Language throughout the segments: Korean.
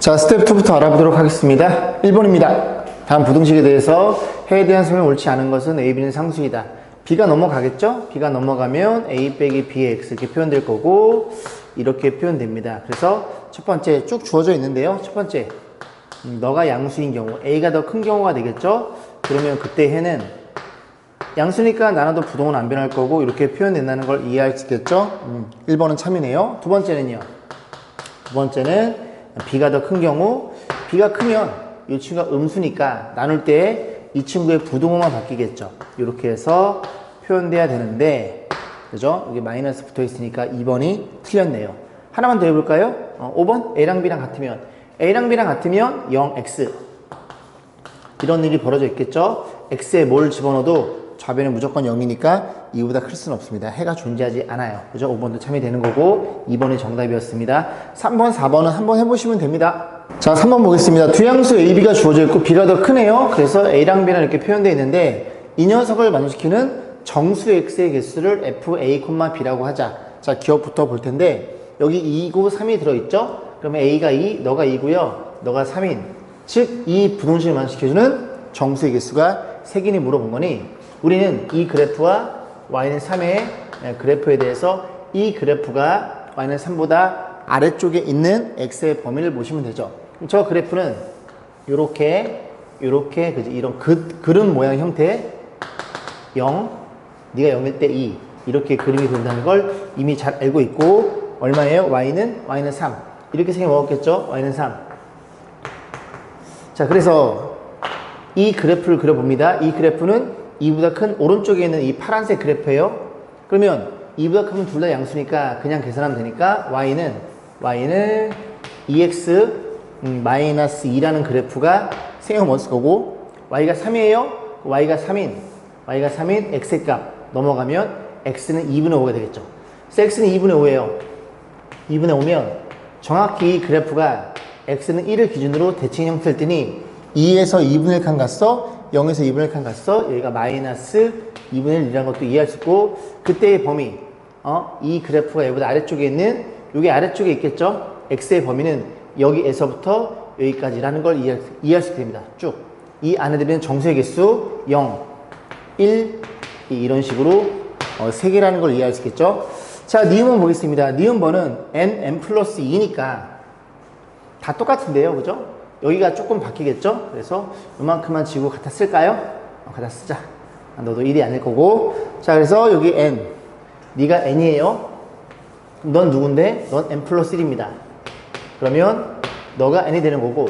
자, 스텝 2부터 알아보도록 하겠습니다. 1번입니다. 다음 부등식에 대해서 해에 대한 설명이 옳지 않은 것은 a, b는 상수이다. b가 넘어가겠죠? b가 넘어가면 a 빼기 b의 x 이렇게 표현될 거고 이렇게 표현됩니다. 그래서 첫 번째 쭉 주어져 있는데요. 첫 번째, 너가 양수인 경우 a가 더 큰 경우가 되겠죠? 그러면 그때 해는 양수니까 나눠도 부동은 안 변할 거고 이렇게 표현된다는 걸 이해할 수 있겠죠? 1번은 참이네요. 두 번째는요. 두 번째는 b가 더 큰 경우, b가 크면 이 친구가 음수니까 나눌 때 이 친구의 부동호만 바뀌겠죠. 이렇게 해서 표현돼야 되는데, 그죠? 여기 마이너스 붙어 있으니까 2번이 틀렸네요. 하나만 더 해볼까요? 5번 a랑 b랑 같으면, a랑 b랑 같으면 0x 이런 일이 벌어져 있겠죠. x에 뭘 집어넣어도 좌변은 무조건 0이니까 2보다 클 수는 없습니다. 해가 존재하지 않아요. 그죠? 5번도 참이 되는 거고 2번이 정답이었습니다. 3번, 4번은 한번 해보시면 됩니다. 자, 3번 보겠습니다. 두 양수 a, b가 주어져 있고 b가 더 크네요. 그래서 a랑 b랑 이렇게 표현되어 있는데 이 녀석을 만족시키는 정수 x의 개수를 fa, b라고 하자. 자, 기억부터 볼 텐데 여기 2고 3이 들어있죠? 그러면 a가 2, 너가 2고요. 너가 3인. 즉, 이 부동식을 만족시켜주는 정수의 개수가 3개니 물어본 거니 우리는 이 그래프와 y는 3의 그래프에 대해서 이 그래프가 y는 3보다 아래쪽에 있는 x의 범위를 보시면 되죠. 저 그래프는 요렇게 그지? 이런 그름 모양 형태 0, 네가 0일 때 2 이렇게 그림이 된다는 걸 이미 잘 알고 있고 얼마예요? y는 3 이렇게 생겨 먹었겠죠? y는 3. 자, 그래서 이 그래프를 그려봅니다. 이 그래프는 2보다 큰 오른쪽에 있는 이 파란색 그래프예요. 그러면 2보다 크면 둘 다 양수니까 그냥 계산하면 되니까 y는 2x 마이너스 2라는 그래프가 생겨먹었을 거고 y가 3이에요. y가 3인 x의 값 넘어가면 x는 2분의 5가 되겠죠. 그래서 x는 2분의 5예요. 2분의 5면 정확히 이 그래프가 x는 1을 기준으로 대칭 형태일 때니 2에서 2분의 1칸 갔어? 0에서 2분의 1칸 갔어? 여기가 마이너스 2분의 1이라는 것도 이해할 수 있고 그때의 범위 이 그래프가 여기보다 아래쪽에 있는 여기 아래쪽에 있겠죠? x의 범위는 여기에서부터 여기까지라는 걸 이해할 수 있게 됩니다. 쭉. 이 안에 들어있는 정수의 개수 0, 1, 이런 식으로 3개라는 걸 이해할 수 있겠죠? 자, 니은번 보겠습니다. 니은번은 n 플러스 2니까 다 똑같은데요. 그죠? 여기가 조금 바뀌겠죠? 그래서 이만큼만 지우고 갖다 쓸까요? 갖다 쓰자. 너도 1이 아닐 거고. 자, 그래서 여기 n. 네가 n이에요. 넌 누군데? 넌 n 플러스 1입니다. 그러면 너가 n이 되는 거고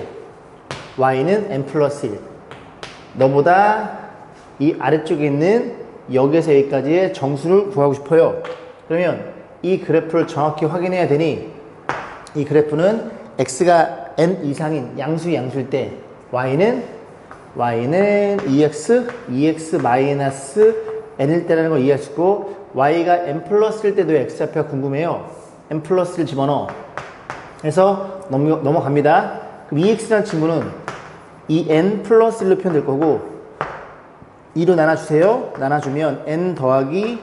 y는 n 플러스 1. 너보다 이 아래쪽에 있는 여기에서 여기까지의 정수를 구하고 싶어요. 그러면 이 그래프를 정확히 확인해야 되니 이 그래프는 x가 n 이상인 양수일 때 y는 2x 마이너스 n일 때라는 걸 이해할 수 있고 y가 n 플러스일 때도 x좌표가 궁금해요. n 플러스를 집어넣어. 그래서 넘어갑니다. 그럼 2x라는 친구는 이 n 플러스 1로 표현될 거고 2로 나눠주세요. 나눠주면 n 더하기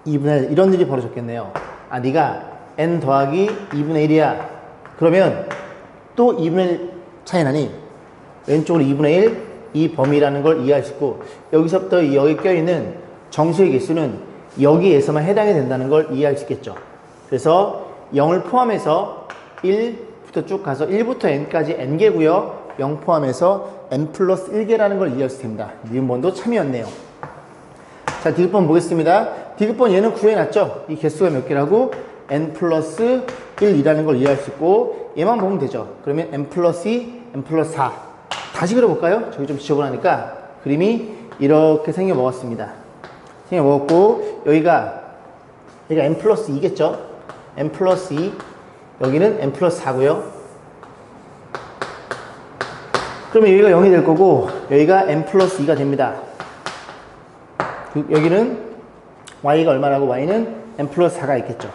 2분의 1 이런 일이 벌어졌겠네요. 아, 네가 n 더하기 2분의 1이야. 그러면 또 2분의 1 차이 나니 왼쪽으로 2분의 1 이 범위라는 걸 이해할 수 있고 여기서부터 여기 껴있는 정수의 개수는 여기에서만 해당이 된다는 걸 이해할 수 있겠죠. 그래서 0을 포함해서 1부터 쭉 가서 1부터 n까지 n개고요. 0 포함해서 n 플러스 1개라는 걸 이해할 수 있습니다. 니은번도 참이었네요. 자, 디귿번 보겠습니다. 디귿번 얘는 구해놨죠. 이 개수가 몇 개라고? n 플러스 1이라는 걸 이해할 수 있고 얘만 보면 되죠. 그러면 n 플러스 2, n 플러스 4 다시 그려볼까요? 저기 좀 지저분하니까 그림이 이렇게 생겨 먹었습니다. 생겨 먹었고 여기가 n 플러스 2겠죠? n 플러스 2 여기는 n 플러스 4고요. 그러면 여기가 0이 될 거고 여기가 n 플러스 2가 됩니다. 여기는 y가 얼마라고? y는 n 플러스 4가 있겠죠.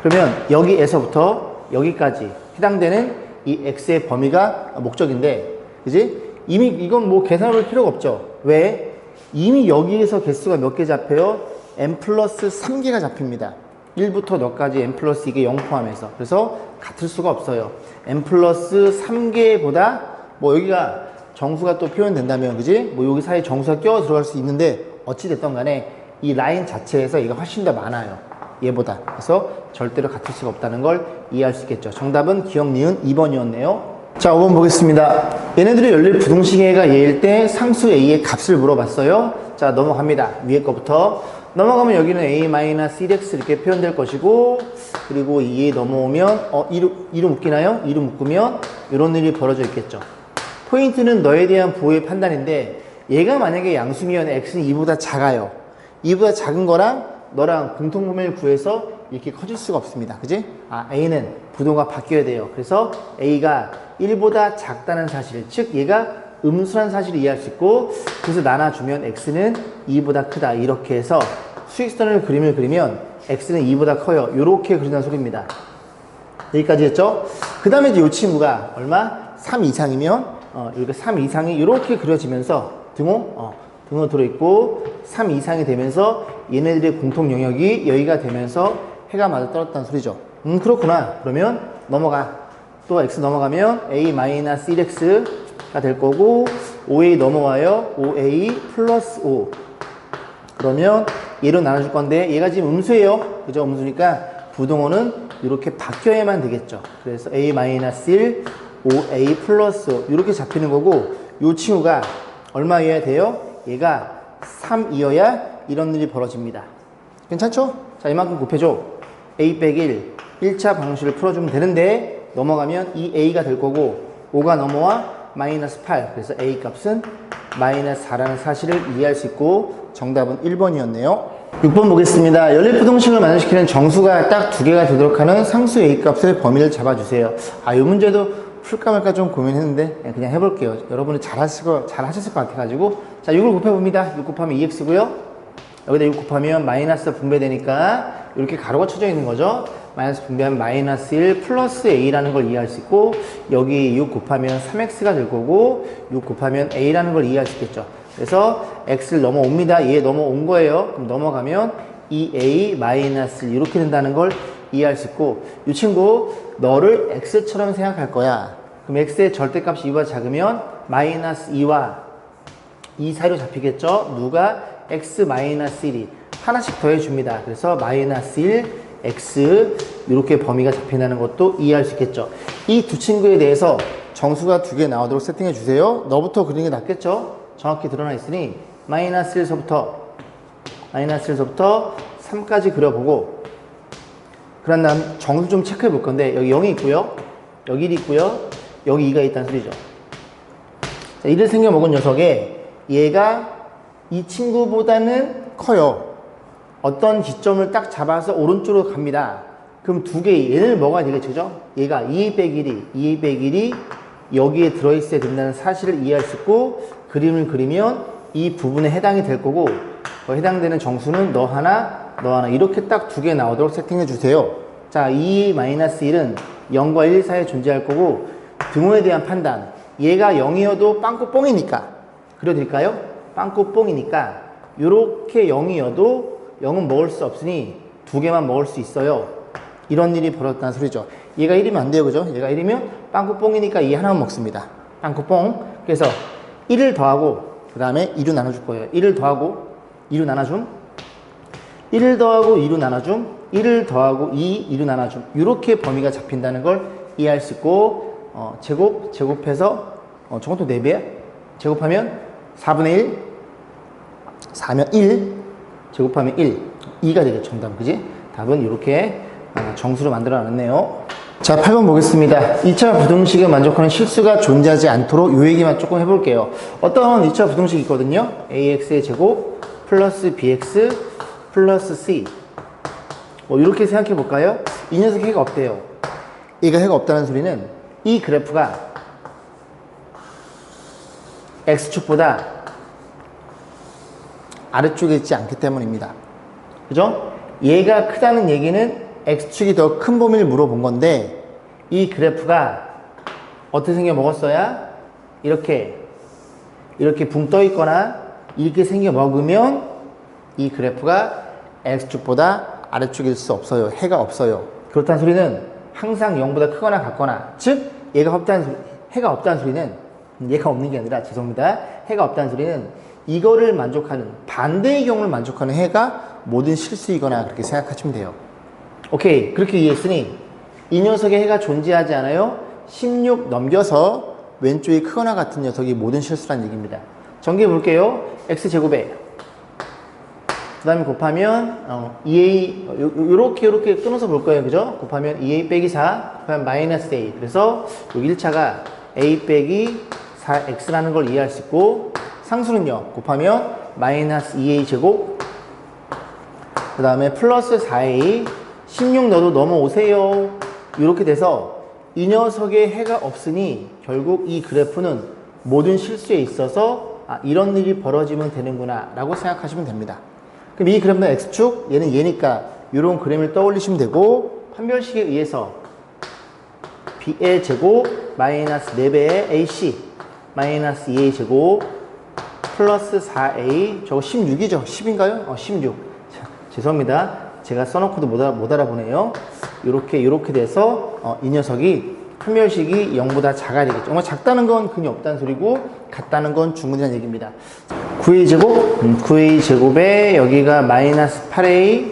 그러면 여기에서부터 여기까지 해당되는 이 x의 범위가 목적인데, 그지? 이미 이건 뭐 계산할 필요가 없죠. 왜? 이미 여기에서 개수가 몇 개 잡혀요? n 플러스 3개가 잡힙니다. 1부터 너까지 n 플러스 2개 0 포함해서. 그래서 같을 수가 없어요. n 플러스 3개보다 뭐 여기가 정수가 또 표현된다면 그지? 뭐 여기 사이에 정수가 끼어 들어갈 수 있는데 어찌됐든 간에 이 라인 자체에서 얘가 훨씬 더 많아요. 얘보다. 그래서 절대로 같을 수가 없다는 걸 이해할 수 있겠죠. 정답은 기억 니은 2번이었네요. 자, 5번 보겠습니다. 얘네들이 열릴 부등식의 얘일 때 상수 a의 값을 물어봤어요. 자, 넘어갑니다. 위에 거부터. 넘어가면 여기는 a-1x 이렇게 표현될 것이고, 그리고 2에 넘어오면 2로 묶이나요? 2로 묶으면 이런 일이 벌어져 있겠죠. 포인트는 너에 대한 보호의 판단인데, 얘가 만약에 양수면 x는 2보다 작아요. 2보다 작은 거랑 너랑 공통범위를 구해서 이렇게 커질 수가 없습니다. 그지? a는 부동가 바뀌어야 돼요. 그래서 a가 1보다 작다는 사실, 즉 얘가 음수란 사실을 이해할 수 있고, 그래서 나눠주면 x는 2보다 크다. 이렇게 해서 수직선을 그림을 그리면 x는 2보다 커요. 이렇게 그린다는 소리입니다. 여기까지 했죠? 그 다음에 이제 이 친구가 얼마? 3 이상이면 이렇게 3 이상이 이렇게 그려지면서 등호 들어있고 3 이상이 되면서 얘네들의 공통 영역이 여기가 되면서 해가 맞아 떨어졌다는 소리죠. 그렇구나. 그러면 넘어가. 또 x 넘어가면 a-1x가 될 거고 5a 넘어와요. 5a 플러스 5. 그러면 얘로 나눠줄 건데 얘가 지금 음수예요. 그죠? 음수니까 부등호는 이렇게 바뀌어야만 되겠죠. 그래서 a-1, 5a 플러스 5 이렇게 잡히는 거고 이 친구가 얼마여야 돼요? 얘가 3이어야 이런 일이 벌어집니다. 괜찮죠? 자, 이만큼 곱해줘. a 빼기 1, 1차 방정식을 풀어주면 되는데 넘어가면 이 a가 될 거고 5가 넘어와 마이너스 8. 그래서 a 값은 마이너스 4라는 사실을 이해할 수 있고 정답은 1번이었네요. 6번 보겠습니다. 연립부등식을 만족시키는 정수가 딱 2개가 되도록 하는 상수 a 값의 범위를 잡아주세요. 이 문제도 풀까 말까 좀 고민했는데 그냥 해볼게요. 여러분이 잘 하셨을 것 같아가지고. 자, 6을 곱해봅니다. 6 곱하면 2x고요. 여기다 6 곱하면 마이너스 분배되니까 이렇게 가로가 쳐져 있는 거죠. 마이너스 분배하면 마이너스 1 플러스 a라는 걸 이해할 수 있고, 여기 6 곱하면 3x가 될 거고 6 곱하면 a라는 걸 이해할 수 있겠죠. 그래서 x를 넘어옵니다. 얘 넘어온 거예요. 그럼 넘어가면 2a 마이너스 1 이렇게 된다는 걸 이해할 수 있고, 이 친구 너를 x처럼 생각할 거야. 그럼 x의 절대값이 2보다 작으면 마이너스 2와 2 사이로 잡히겠죠. 누가? x 마이너스 1이 하나씩 더해줍니다. 그래서 마이너스 1 x 이렇게 범위가 잡힌다는 것도 이해할 수 있겠죠. 이 두 친구에 대해서 정수가 2개 나오도록 세팅해 주세요. 너부터 그리는 게 낫겠죠. 정확히 드러나 있으니 마이너스 1서부터 3까지 그려보고, 그런 다음 정수 좀 체크해 볼 건데 여기 0이 있고요, 여기 1이 있고요, 여기 2가 있다는 소리죠. 자, 1을 생겨 먹은 녀석에 얘가 이 친구보다는 커요. 어떤 지점을 딱 잡아서 오른쪽으로 갑니다. 그럼 두 개, 얘를 먹어야 되겠죠. 그죠? 얘가 2 빼기 1이 여기에 들어있어야 된다는 사실을 이해할 수 있고, 그림을 그리면 이 부분에 해당이 될 거고, 해당되는 정수는 너 하나 이렇게 딱 2개 나오도록 세팅해 주세요. 자, 2-1은 0과 1 사이에 존재할 거고, 등호에 대한 판단. 얘가 0이어도 빵꾸뽕이니까. 그려드릴까요? 빵꾸뽕이니까 요렇게 0이어도 0은 먹을 수 없으니 2개만 먹을 수 있어요. 이런 일이 벌어졌다는 소리죠. 얘가 1이면 안 돼요. 그죠? 얘가 1이면 빵꾸뽕이니까 이 하나만 먹습니다. 빵꾸뽕. 그래서 1을 더하고 그 다음에 2로 나눠줄 거예요. 1을 더하고 2로 나눠줌, 1을 더하고 2로 나눠줌, 1을 더하고 2로 나눠줌. 이렇게 범위가 잡힌다는 걸 이해할 수 있고, 제곱해서 저것도 4배야? 제곱하면 4분의 1, 4면 1, 제곱하면 1, 2가 되겠죠. 정답. 그지? 답은 이렇게 정수로 만들어 놨네요. 자, 8번 보겠습니다. 2차 부등식에 만족하는 실수가 존재하지 않도록 요 얘기만 조금 해볼게요. 어떤 2차 부등식이 있거든요. ax의 제곱 플러스 bx 플러스 c. 이렇게 생각해 볼까요? 이 녀석 해가 없대요. 얘가 해가 없다는 소리는 이 그래프가 x축보다 아래쪽에 있지 않기 때문입니다. 그죠? 얘가 크다는 얘기는 x축이 더 큰 범위를 물어본 건데, 이 그래프가 어떻게 생겨 먹었어야? 이렇게 붕 떠 있거나 이렇게 생겨 먹으면 이 그래프가 x축보다 아래쪽일 수 없어요. 해가 없어요. 그렇다는 소리는 항상 0보다 크거나 같거나, 즉 해가 없다는 소리는, 얘가 없는 게 아니라, 죄송합니다, 해가 없다는 소리는 이거를 만족하는, 반대의 경우를 만족하는 해가 모든 실수이거나 그렇게 생각하시면 돼요. 오케이, 그렇게 이해했으니 이 녀석의 해가 존재하지 않아요. 16 넘겨서 왼쪽이 크거나 같은 녀석이 모든 실수란 얘기입니다. 정리해 볼게요. x제곱에 그 다음에 곱하면 2a 요렇게 끊어서 볼 거예요. 그죠? 곱하면 2a 빼기 4 곱하면 마이너스 a. 그래서 여기 1차가 a 빼기 4x라는 걸 이해할 수 있고, 상수는요 곱하면 마이너스 2a 제곱 그 다음에 플러스 4a 16 넣어도 넘어오세요. 이렇게 돼서 이 녀석의 해가 없으니 결국 이 그래프는 모든 실수에 있어서 이런 일이 벌어지면 되는구나 라고 생각하시면 됩니다. 그럼 이 그래프는 x축, 얘는 얘니까 이런 그림을 떠올리시면 되고, 판별식에 의해서 b의 제곱 마이너스 4배의 ac 마이너스 2a 제곱 플러스 4a, 저거 16이죠? 10인가요? 16. 자, 죄송합니다. 제가 써놓고도 못 알아보네요. 요렇게 돼서 이 녀석이 판별식이 0보다 작아야 되겠죠. 정말 작다는 건 근이 없다는 소리고 같다는 건 중근이라는 얘기입니다. 9a 제곱, 9a 제곱에 여기가 마이너스 8a,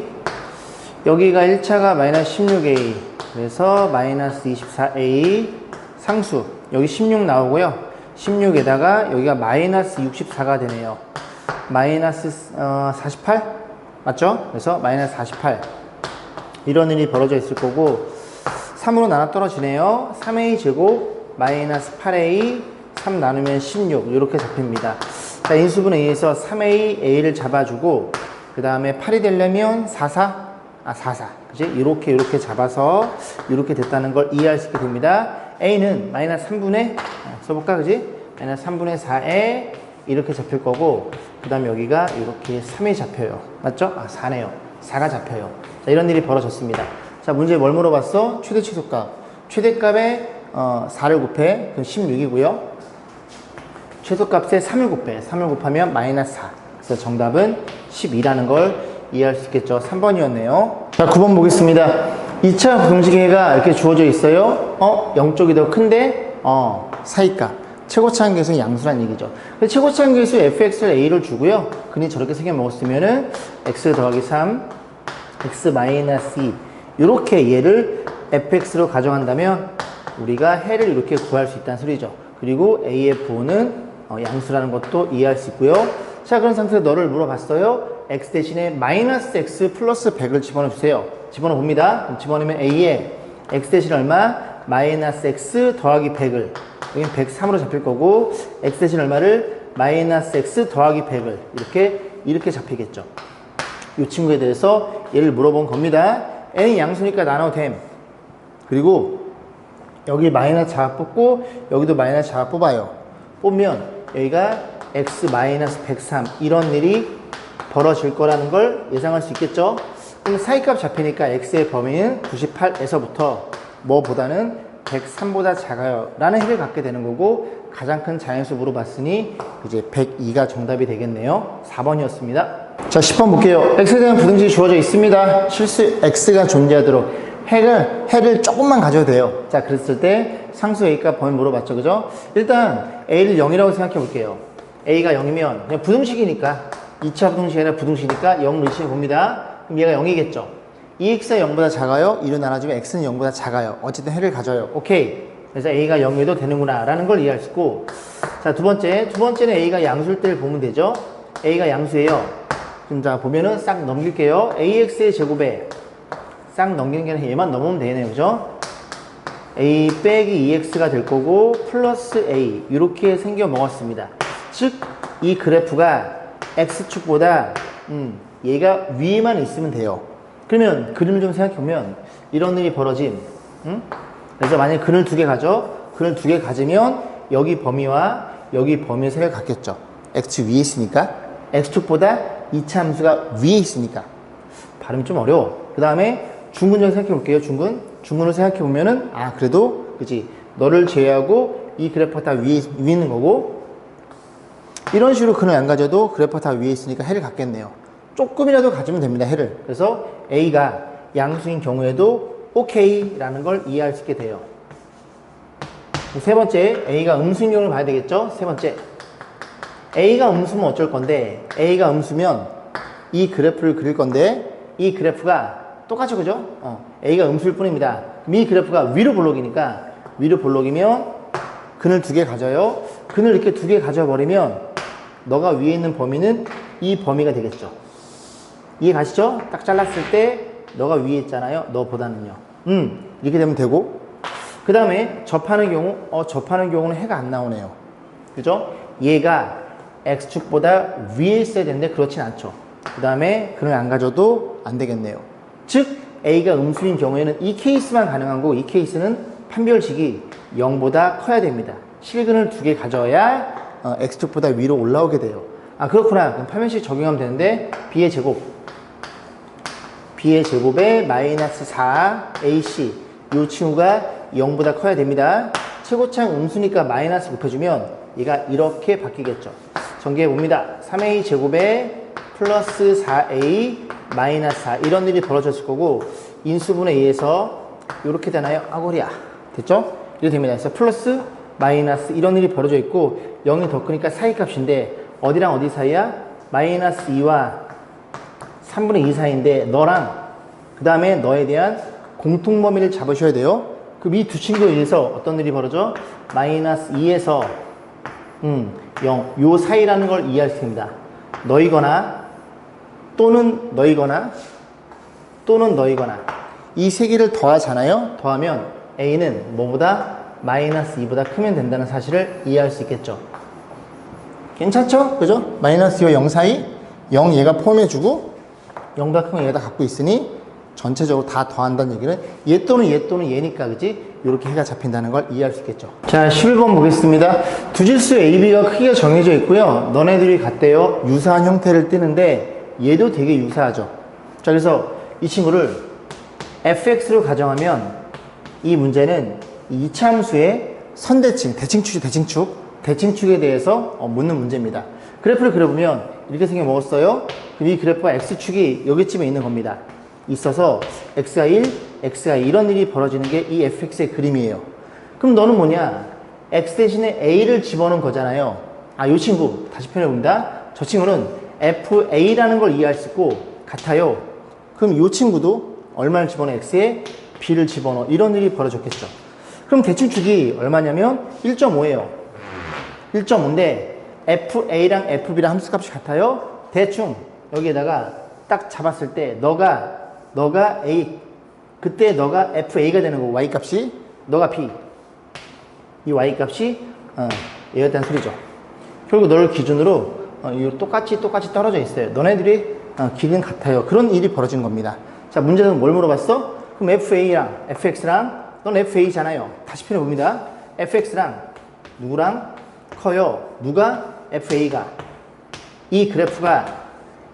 여기가 1차가 마이너스 16a, 그래서 마이너스 24a 상수, 여기 16 나오고요. 16에다가 여기가 마이너스 64가 되네요. 마이너스 48? 맞죠? 그래서 마이너스 48. 이런 일이 벌어져 있을 거고, 3으로 나눠 떨어지네요. 3a 제곱 마이너스 8a 3 나누면 16 이렇게 잡힙니다. 자, 인수분에 의해서 3a, a를 잡아주고 그 다음에 8이 되려면 44, 그치? 이렇게 잡아서 이렇게 됐다는 걸 이해할 수 있게 됩니다. a는 마이너스 3분의 써볼까, 그지? 마이너스 3분의 4에 이렇게 잡힐 거고, 그 다음에 여기가 이렇게 3이 잡혀요. 맞죠? 4네요. 4가 잡혀요. 자, 이런 일이 벌어졌습니다. 자, 문제에 뭘 물어봤어? 최대 최소값. 최대값에 4를 곱해. 그럼 16이고요. 최소값에 3을 곱해. 3을 곱하면 마이너스 4. 그래서 정답은 12라는 걸 이해할 수 있겠죠. 3번이었네요. 자, 9번 보겠습니다. 2차 부등식해가 이렇게 주어져 있어요. 0쪽이 더 큰데, 사이값. 최고차항계수는 양수란 얘기죠. 최고차항계수 fx를 a를 주고요. 근이 저렇게 생겨 먹었으면은 x 더하기 3, x 마이너스 2. 이렇게 얘를 fx로 가정한다면 우리가 해를 이렇게 구할 수 있다는 소리죠. 그리고 a의 부호는 양수라는 것도 이해할 수 있고요. 자, 그런 상태에서 너를 물어봤어요. x 대신에 마이너스 x 플러스 100을 집어넣어 주세요. 집어넣어 봅니다. 그럼 집어넣으면 a에 x 대신 얼마? 마이너스 x 더하기 100을, 여기는 103으로 잡힐 거고, x 대신 얼마를? 마이너스 x 더하기 100을 이렇게 잡히겠죠. 이 친구에 대해서 얘를 물어본 겁니다. n이 양수니까 나눠됨. 그리고 여기 마이너스 자가 뽑고 여기도 마이너스 자가 뽑아요. 뽑으면 여기가 x 마이너스 103 이런 일이 벌어질 거라는 걸 예상할 수 있겠죠. 그럼 사이값 잡히니까 x의 범위는 98에서부터 뭐보다는 103보다 작아요 라는 해를 갖게 되는 거고, 가장 큰 자연수 물어봤으니 이제 102가 정답이 되겠네요. 4번이었습니다. 자, 10번 볼게요. x에 대한 부등식이 주어져 있습니다. 실수 x가 존재하도록 해를 조금만 가져도 돼요. 자, 그랬을 때 상수 a값 범위 물어봤죠, 그죠? 일단 a를 0이라고 생각해 볼게요. a가 0이면 그냥 부등식이니까, 2차 부등식이 아니라 부등식이니까 0 넣으시면 봅니다. 그럼 얘가 0이겠죠. 2x가 0보다 작아요. 이로 나눠주면 x는 0보다 작아요. 어쨌든 해를 가져요. 오케이. 그래서 a가 0이어도 되는구나 라는 걸 이해할 수 있고, 자, 두 번째는 a가 양수일 때를 보면 되죠. a가 양수예요. 그럼 자, 보면은 싹 넘길게요. ax의 제곱에 싹 넘기는 게 아니라 얘만 넘으면 되네요, 그죠? a 빼기 2x가 될 거고 플러스 a 이렇게 생겨 먹었습니다. 즉 이 그래프가 x축보다 얘가 위에만 있으면 돼요. 그러면 그림을 좀 생각해 보면 이런 일이 벌어짐. 그래서 만약에 근을 2개 가져. 근을 2개 가지면 여기 범위와 여기 범위의 색을 갖겠죠. x 위에 있으니까, x축보다 2차 함수가 위에 있으니까. 발음이 좀 어려워. 그 다음에 중근을 생각해 볼게요. 중근을 생각해 보면은 그래도 그치, 너를 제외하고 이 그래프가 다 위에 있는 거고, 이런 식으로 근을 안 가져도 그래프가 다 위에 있으니까 해를 갖겠네요. 조금이라도 가지면 됩니다, 해를. 그래서 a가 양수인 경우에도 오케이 라는 걸 이해할 수 있게 돼요. 세 번째, A가 음수인 경우를 봐야 되겠죠? 세 번째, A가 음수면 어쩔 건데, A가 음수면 이 그래프를 그릴 건데, 이 그래프가 똑같죠, 그죠? A가 음수일 뿐입니다. 그럼 이 그래프가 위로 볼록이니까, 위로 볼록이면 근을 두 개 가져요. 근을 이렇게 두 개 가져버리면 너가 위에 있는 범위는 이 범위가 되겠죠. 이해 가시죠? 딱 잘랐을 때 너가 위에 있잖아요. 너보다는요. 이렇게 되면 되고, 그 다음에 접하는 경우, 접하는 경우는 해가 안 나오네요. 그죠? 얘가 X축보다 위에 있어야 되는데 그렇진 않죠. 그 다음에 근을 안 가져도 안 되겠네요. 즉 A가 음수인 경우에는 이 케이스만 가능한 거고, 이 케이스는 판별식이 0보다 커야 됩니다. 실근을 두 개 가져야 X축보다 위로 올라오게 돼요. 아 그렇구나. 그럼 판별식 적용하면 되는데 B의 제곱에 마이너스 4AC 이 친구가 0보다 커야 됩니다. 최고차항 음수니까 마이너스 곱해주면 얘가 이렇게 바뀌겠죠. 전개해 봅니다. 3A 제곱에 플러스 4A 마이너스 4 이런 일이 벌어졌을 거고, 인수분해 의해서 이렇게 되나요? 아고리야. 됐죠? 이렇게 됩니다. 그래서 플러스 마이너스 이런 일이 벌어져 있고, 0이 더 크니까 사이값인데 어디랑 어디 사이야? 마이너스 2와 3분의 2 사이인데 너랑 그 다음에 너에 대한 공통범위를 잡으셔야 돼요. 그럼 이 두 친구에 의해서 어떤 일이 벌어져? 마이너스 2에서 0 요 사이라는 걸 이해할 수 있습니다. 너이거나 또는 너이거나 이 세 개를 더하잖아요. 더하면 A는 뭐보다 마이너스 2보다 크면 된다는 사실을 이해할 수 있겠죠. 괜찮죠? 그죠? 마이너스 2와 0 사이 0 얘가 포함해주고 0보다 큰 건 얘가 다 갖고 있으니 전체적으로 다 더한다는 얘기는 얘 또는 얘니까 그지? 이렇게 해가 잡힌다는 걸 이해할 수 있겠죠. 자 11번 보겠습니다. 두 질수 AB가 크기가 정해져 있고요. 너네들이 같대요. 유사한 형태를 띠는데 얘도 되게 유사하죠. 자 그래서 이 친구를 fx로 가정하면 이 문제는 이차함수의 선대칭, 대칭축에 대해서 묻는 문제입니다. 그래프를 그려보면 이렇게 생겨 먹었어요. 그럼 이 그래프가 x축이 여기쯤에 있는 겁니다. 있어서 x가 1, x가 2 이런 일이 벌어지는 게 이 fx의 그림이에요. 그럼 너는 뭐냐? x 대신에 a를 집어넣은 거잖아요. 이 친구 다시 표현해봅니다. 저 친구는 fa라는 걸 이해할 수 있고 같아요. 그럼 이 친구도 얼마를 집어넣어? x에 b를 집어넣어. 이런 일이 벌어졌겠죠. 그럼 대칭축이 얼마냐면 1.5예요. 1.5인데 fa랑 fb랑 함수값이 같아요. 대충 여기에다가 딱 잡았을 때 너가 A, 그때 너가 FA가 되는 거고, Y값이, 너가 B. 이 Y값이, 얘였다는 소리죠. 결국 너를 기준으로, 똑같이 떨어져 있어요. 너네들이, 길은 같아요. 그런 일이 벌어진 겁니다. 자, 문제는 뭘 물어봤어? 그럼 FA랑 FX랑, 넌 FA잖아요. 다시 표현해봅니다. FX랑 누구랑 커요? 누가? FA가. 이 그래프가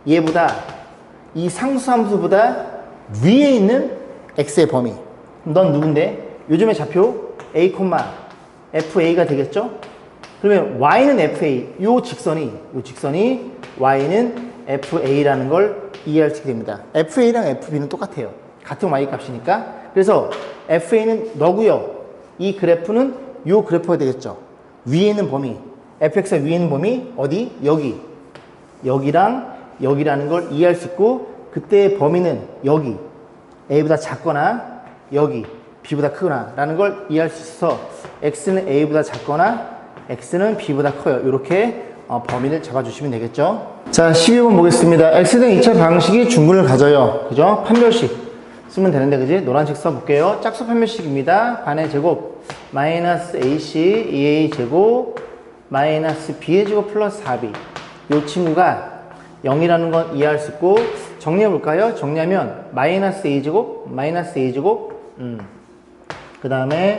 얘보다, 이 상수함수보다 위에 있는 x의 범위. 넌 누군데? 요즘의 좌표 a, fa가 되겠죠? 그러면 y는 fa, 요 직선이 y는 fa라는 걸 이해할 수 있게 됩니다. fa랑 fb는 똑같아요. 같은 y 값이니까. 그래서 fa는 너고요. 이 그래프는 요 그래프가 되겠죠. 위에 있는 범위, fx가 위에 있는 범위 어디? 여기랑 여기라는 걸 이해할 수 있고, 그때의 범위는 여기 a보다 작거나 여기 b보다 크거나 라는 걸 이해할 수 있어서 x는 a보다 작거나 x는 b보다 커요. 이렇게 범위를 잡아주시면 되겠죠. 자 12번 보겠습니다. x등 2차 방식이 중근을 가져요. 그죠? 판별식 쓰면 되는데 그지? 노란색 써볼게요. 짝수 판별식입니다. 반의 제곱 마이너스 ac 2a 제곱 마이너스 b의 제곱 플러스 4b. 이 친구가 0이라는 건 이해할 수 있고, 정리해볼까요? 정리하면 마이너스 a제곱 그 다음에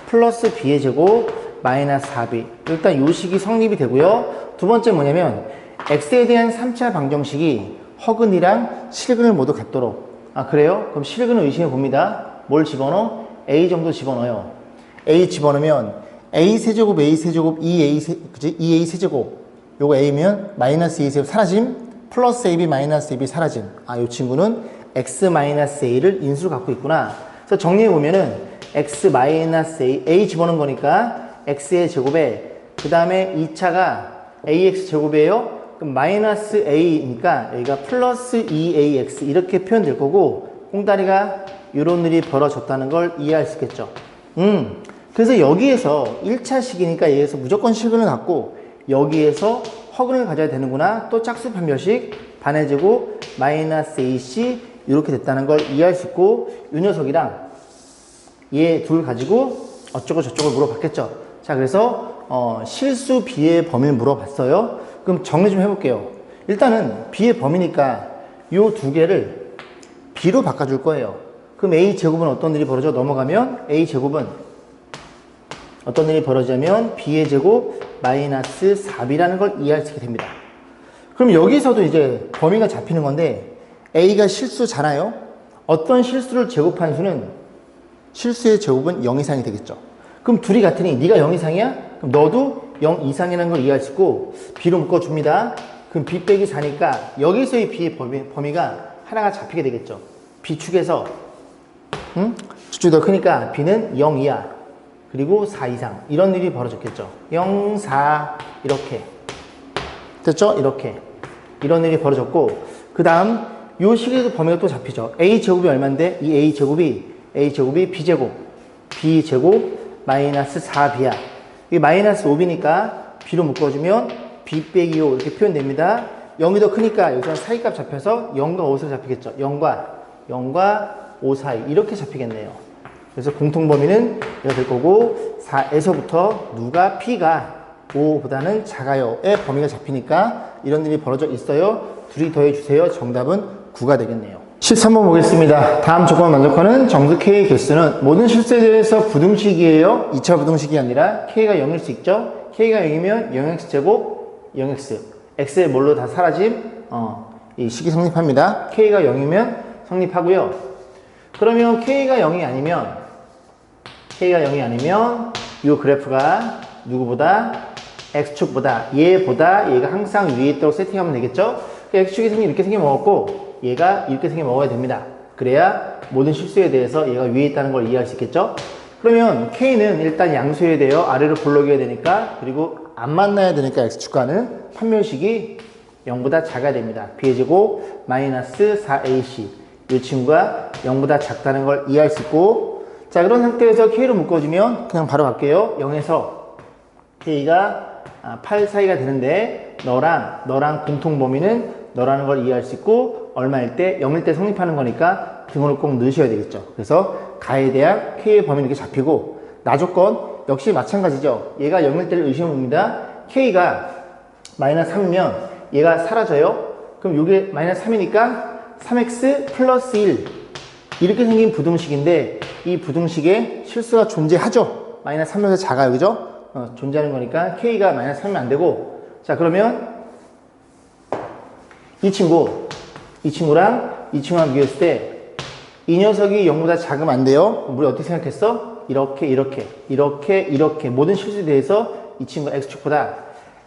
플러스 b의 제곱 마이너스 4b. 일단 요 식이 성립이 되고요. 두 번째 뭐냐면 x에 대한 3차 방정식이 허근이랑 실근을 모두 갖도록. 그래요? 그럼 실근을 의심해 봅니다. 뭘 집어넣어? a 정도 집어넣어요. a 집어넣으면 a 세제곱 2a 세제곱 요거 a면 마이너스 2 세제곱 사라짐, 플러스 ab 마이너스 ab 사라짐. 요 친구는 x 마이너스 a를 인수로 갖고 있구나. 그래서 정리해보면은 x 마이너스 a 집어넣은 거니까 x의 제곱에 그 다음에 2차가 ax 제곱이에요. 그럼 마이너스 a니까 여기가 플러스 2ax 이렇게 표현될 거고 꽁다리가 이런 일이 벌어졌다는 걸 이해할 수 있겠죠. 그래서 여기에서 1차식이니까 여기에서 무조건 실근을 갖고 여기에서 허근을 가져야 되는구나. 또 짝수 판별식 반의 제곱 마이너스 ac 이렇게 됐다는 걸 이해할 수 있고 이 녀석이랑 얘 둘 가지고 어쩌고 저쩌고 물어봤겠죠. 자, 그래서 실수 b의 범위를 물어봤어요. 그럼 정리 좀 해볼게요. 일단은 b의 범위니까 요 두 개를 b로 바꿔줄 거예요. 그럼 a 제곱은 어떤 일이 벌어져? 넘어가면 a 제곱은 어떤 일이 벌어지냐면 b의 제곱 마이너스 4b라는 걸 이해할 수 있게 됩니다. 그럼 여기서도 이제 범위가 잡히는 건데 a가 실수잖아요. 어떤 실수를 제곱한 수는 실수의 제곱은 0 이상이 되겠죠. 그럼 둘이 같으니 네가 0 이상이야? 그럼 너도 0 이상이라는 걸 이해할 수 있고 b로 묶어줍니다. 그럼 b 빼기 4니까 여기서의 b의 범위가 하나가 잡히게 되겠죠. b축에서 저쪽이 더 크니까 b는 0 이하 그리고 4 이상 이런 일이 벌어졌겠죠. 0, 4 이렇게 됐죠? 이렇게 이런 일이 벌어졌고 그 다음 요 식에도 범위가 또 잡히죠. a제곱이 얼마인데 이 a제곱이 b제곱 마이너스 4b야. 이게 마이너스 5b니까 b로 묶어주면 b 빼기 5 이렇게 표현됩니다. 0이 더 크니까 여기서 사이값 잡혀서 0과 5 사이 잡히겠죠. 0과 5 사이 이렇게 잡히겠네요. 그래서 공통범위는 이렇게 될 거고 4에서부터 누가 p가 5보다는 작아요의 범위가 잡히니까 이런 일이 벌어져 있어요. 둘이 더해주세요. 정답은 9가 되겠네요. 13번 보겠습니다. 다음 조건 만족하는 정수 K의 개수는 모든 실수에 대해서 부등식이에요. 2차 부등식이 아니라 K가 0일 수 있죠. K가 0이면 0x제곱 0x x의 뭘로 다 사라짐 이 식이 성립합니다. K가 0이면 성립하고요. 그러면 K가 0이 아니면 이 그래프가 누구보다 x축보다 얘가 항상 위에 있도록 세팅하면 되겠죠. x축이 이렇게 생겨 먹었고 얘가 이렇게 생겨 먹어야 됩니다. 그래야 모든 실수에 대해서 얘가 위에 있다는 걸 이해할 수 있겠죠. 그러면 K는 일단 양수해야 돼요. 아래로 볼록여야 되니까. 그리고 안 만나야 되니까 x축과는 판별식이 0보다 작아야 됩니다. b의 제곱 마이너스 4ac 이 친구가 0보다 작다는 걸 이해할 수 있고 자 그런 상태에서 K로 묶어주면 그냥 바로 갈게요. 0에서 K가 8 사이가 되는데 너랑 공통범위는 너라는 걸 이해할 수 있고 얼마일 때? 0일 때 성립하는 거니까 등호를 꼭 넣으셔야 되겠죠. 그래서 가에 대한 K의 범위는 이렇게 잡히고 나조건 역시 마찬가지죠. 얘가 0일 때를 의심해 봅니다. K가 마이너스 3이면 얘가 사라져요. 그럼 이게 마이너스 3이니까 3x 플러스 1 이렇게 생긴 부등식인데 이 부등식에 실수가 존재하죠. 마이너스 3에서 작아요. 그죠? 존재하는 거니까 K가 마이너스 3이면 안 되고 자 그러면 이 친구랑 비교했을 때 이 녀석이 0보다 작으면 안 돼요. 우리 어떻게 생각했어? 이렇게 모든 실수에 대해서 이 친구가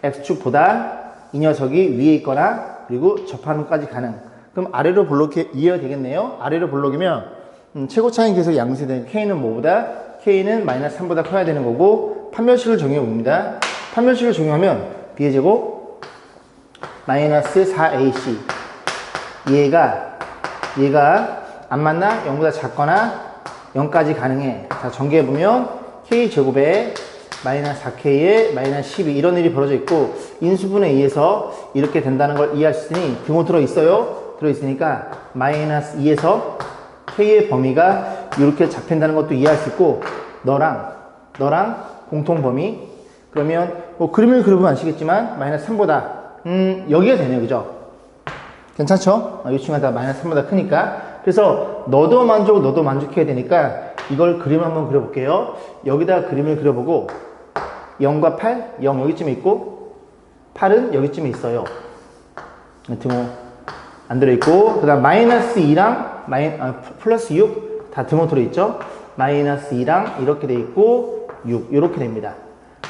x축보다 이 녀석이 위에 있거나 그리고 접하는 것까지 가능. 그럼 아래로 볼록이 이해가 되겠네요. 아래로 볼록이면 최고차인 계속 양수되는 K는 뭐보다? K는 마이너스 3보다 커야 되는 거고 판별식을 적용해 봅니다. 판별식을 적용하면 B의 제곱 마이너스 4AC 얘가 안 맞나? 0보다 작거나 0까지 가능해. 자 전개해보면 K제곱에 마이너스 4K에 마이너스 12 이런 일이 벌어져 있고 인수분해에 의해서 이렇게 된다는 걸 이해할 수 있으니 등호 들어있으니까 마이너스 2에서 K의 범위가 이렇게 잡힌다는 것도 이해할 수 있고 너랑 공통범위 그러면 뭐 그림을 그려보면 아시겠지만 마이너스 3보다 여기가 되네요. 그죠? 괜찮죠? 이 친구가 다 마이너스 3보다 크니까 그래서 너도 만족해야 되니까 이걸 그림 한번 그려볼게요. 여기다 그림을 그려보고 0과 8, 0 여기쯤에 있고 8은 여기쯤에 있어요. 등호 안 들어있고 그 다음 마이너스 2랑 플러스 6 다 등호 들어있죠. 마이너스 2랑 이렇게 돼 있고 6 이렇게 됩니다.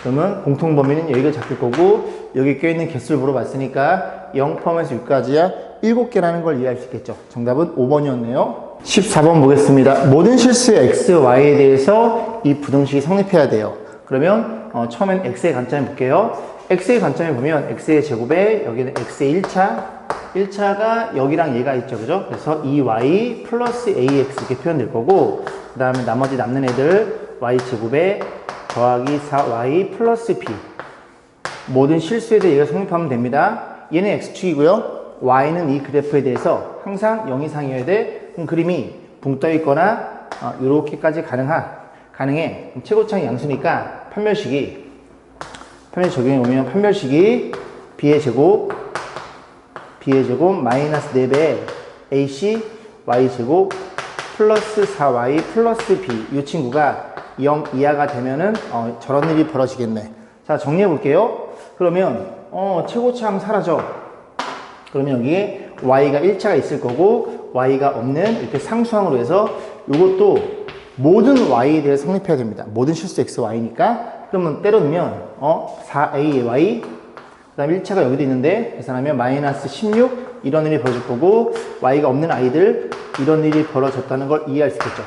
그러면 공통범위는 여기가 잡힐 거고 여기 껴있는 개수를 물어봤으니까 0 포함해서 6까지야 7개라는 걸 이해할 수 있겠죠. 정답은 5번이었네요. 14번 보겠습니다. 모든 실수의 x, y에 대해서 이 부등식이 성립해야 돼요. 그러면 처음엔 x의 관점을 볼게요. x의 관점에 보면 x의 제곱에 여기는 x의 1차가 여기랑 얘가 있죠. 그죠? 그래서 2y 플러스 ax 이렇게 표현될 거고, 그 다음에 나머지 남는 애들 y 제곱에 더하기 4y 플러스 b. 모든 실수에 대해 얘가 성립하면 됩니다. 얘는 x축이고요. y는 이 그래프에 대해서 항상 0 이상이어야 돼. 그럼 그림이 붕 떠 있거나 이렇게까지 가능해. 최고차이 양수니까 판별식이 적용해 보면 판별식이 b의 제곱 마이너스 4배 ac y 제곱 플러스 4y 플러스 b. 이 친구가 0 이하가 되면은 저런 일이 벌어지겠네. 자, 정리해 볼게요. 그러면 최고차항 사라져. 그러면 여기에 y가 1차가 있을 거고 y가 없는 이렇게 상수항으로 해서 이것도 모든 y에 대해 성립해야 됩니다. 모든 실수 x, y니까. 그러면 때려넣으면 4ay, 그 다음 1차가 여기도 있는데 계산하면 마이너스 16 이런 일이 벌어질 거고, y가 없는 아이들 이런 일이 벌어졌다는 걸 이해할 수 있겠죠.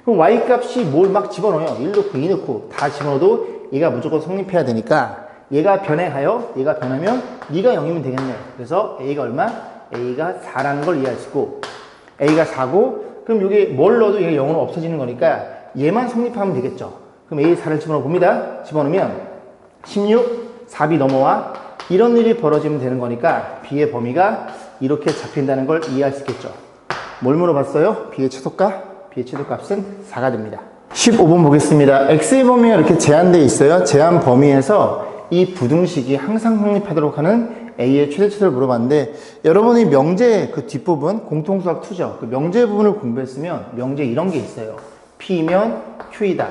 그럼 y 값이 뭘 막 집어넣어요. 1 넣고 2 넣고 다 집어넣어도 얘가 무조건 성립해야 되니까 얘가 변하면 네가 0이면 되겠네. 그래서 a가 얼마? a가 4라는 걸 이해할 수 있고, a가 4고 그럼 여기 뭘 넣어도 얘가 0으로 없어지는 거니까 얘만 성립하면 되겠죠. 그럼 a 4를 집어넣어 봅니다. 집어넣으면 16, 4b 넘어와. 이런 일이 벌어지면 되는 거니까 b의 범위가 이렇게 잡힌다는 걸 이해할 수 있겠죠. 뭘 물어봤어요? b의 최소값은 4가 됩니다. 15번 보겠습니다. x의 범위가 이렇게 제한되어 있어요. 제한 범위에서 이 부등식이 항상 성립하도록 하는 a의 최대치를 물어봤는데, 여러분이 명제 그 뒷부분 공통수학 2죠. 그 명제 부분을 공부했으면 명제 이런 게 있어요. p면 q이다.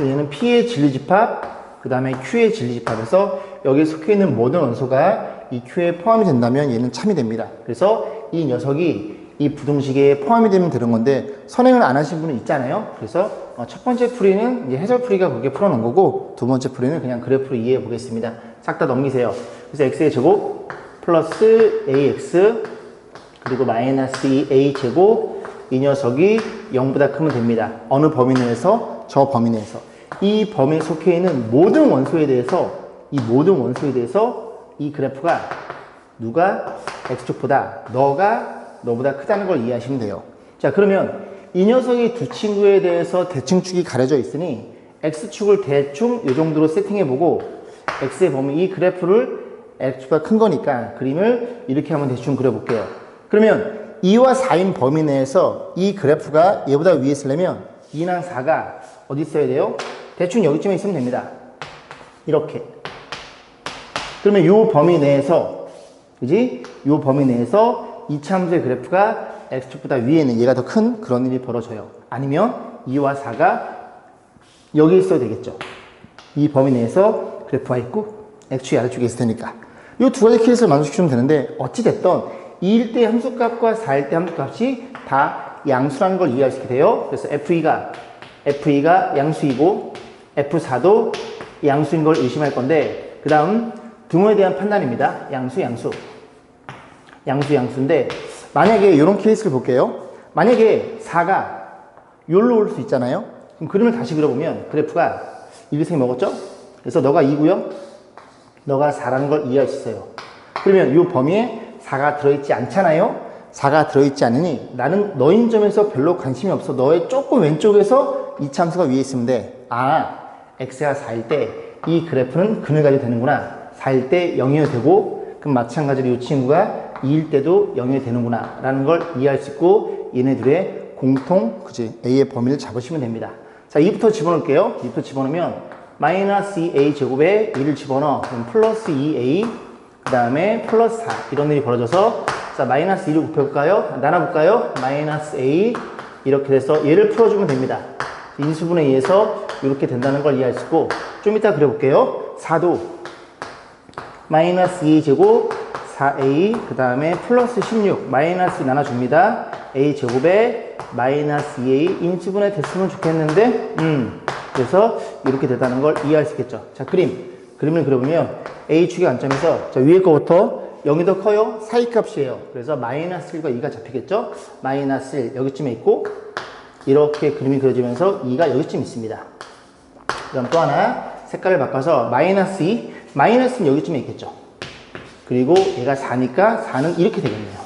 얘는 p의 진리집합, 그 다음에 q의 진리집합에서 여기에 속해있는 모든 원소가 이 q에 포함이 된다면 얘는 참이 됩니다. 그래서 이 녀석이 이 부등식에 포함이 되면 되는 건데, 선행을 안 하신 분은 있잖아요. 그래서 첫 번째 풀이는 이제 해설풀이가 그렇게 풀어놓은 거고, 두 번째 풀이는 그냥 그래프로 이해해 보겠습니다. 싹 다 넘기세요. 그래서 x의 제곱 플러스 ax 그리고 마이너스 2a 제곱, 이 녀석이 0보다 크면 됩니다. 어느 범위 내에서? 저 범위 내에서. 이 범위에 속해 있는 모든 원소에 대해서 이 그래프가 누가 x축보다 너보다 크다는 걸 이해하시면 돼요. 자, 그러면 이 녀석이 두 친구에 대해서 대칭축이 가려져 있으니 x축을 대충 이 정도로 세팅해보고, x의 범위, 이 그래프를 x축보다 큰 거니까 그림을 이렇게 한번 대충 그려볼게요. 그러면 2와 4인 범위 내에서 이 그래프가 얘보다 위에 있으려면 2랑 4가 어디 있어야 돼요? 대충 여기쯤에 있으면 됩니다. 이렇게. 그러면 이 범위 내에서, 그지? 이 범위 내에서 이 참수의 그래프가 x축보다 위에 있는 얘가 더 큰 그런 일이 벌어져요. 아니면 2와 4가 여기 있어야 되겠죠. 이 범위 내에서 그래프가 있고 x축이 아래쪽에 있을 테니까. 이 두 가지 케이스를 만족시키면 되는데, 어찌됐든 2일 때 함수값과 4일 때 함수값이 다 양수라는 걸 이해할 수 있게 돼요. 그래서 F2가 양수이고 F4도 양수인 걸 의심할 건데, 그 다음 등호에 대한 판단입니다. 양수인데, 만약에 이런 케이스를 볼게요. 만약에 4가 여기로 올 수 있잖아요. 그럼 그림을 다시 그려보면 그래프가 일기생이 먹었죠? 그래서 너가 2고요. 너가 4라는 걸 이해할 수 있어요. 그러면 이 범위에 4가 들어있지 않잖아요. 4가 들어있지 않으니 나는 너인 점에서 별로 관심이 없어. 너의 조금 왼쪽에서 이 참수가 위에 있으면 돼. x가 4일 때 이 그래프는 그늘가지 되는구나. 4일 때 0이어도 되고, 그럼 마찬가지로 이 친구가 2일 때도 0이 되는구나 라는 걸 이해할 수 있고, 얘네들의 공통, A의 범위를 잡으시면 됩니다. 자, 2부터 집어넣을게요. 2부터 집어넣으면 마이너스 2a 제곱에 2를 집어넣어. 그럼 플러스 2a, 그 다음에 플러스 4. 이런 일이 벌어져서, 자, 마이너스 2를 곱해볼까요? 나눠볼까요? 마이너스 a. 이렇게 돼서 얘를 풀어주면 됩니다. 인수분해에 의해서 이렇게 된다는 걸 이해할 수 있고, 좀 이따 그려볼게요. 4도 마이너스 2 제곱 4a, 그 다음에 플러스 16, 마이너스 나눠줍니다. a 제곱에 마이너스 2a, 인수분해 됐으면 좋겠는데, 그래서 이렇게 됐다는 걸 이해할 수 있겠죠. 자, 그림을 그려보면 A축의 관점에서, 자, 위에 거부터 0이 더 커요? 사이값이에요. 그래서 마이너스 1과 2가 잡히겠죠? 마이너스 1 여기쯤에 있고 이렇게 그림이 그려지면서 2가 여기쯤 있습니다. 그럼 또 하나 색깔을 바꿔서 마이너스 2, 마이너스는 여기쯤에 있겠죠. 그리고 얘가 4니까 4는 이렇게 되겠네요.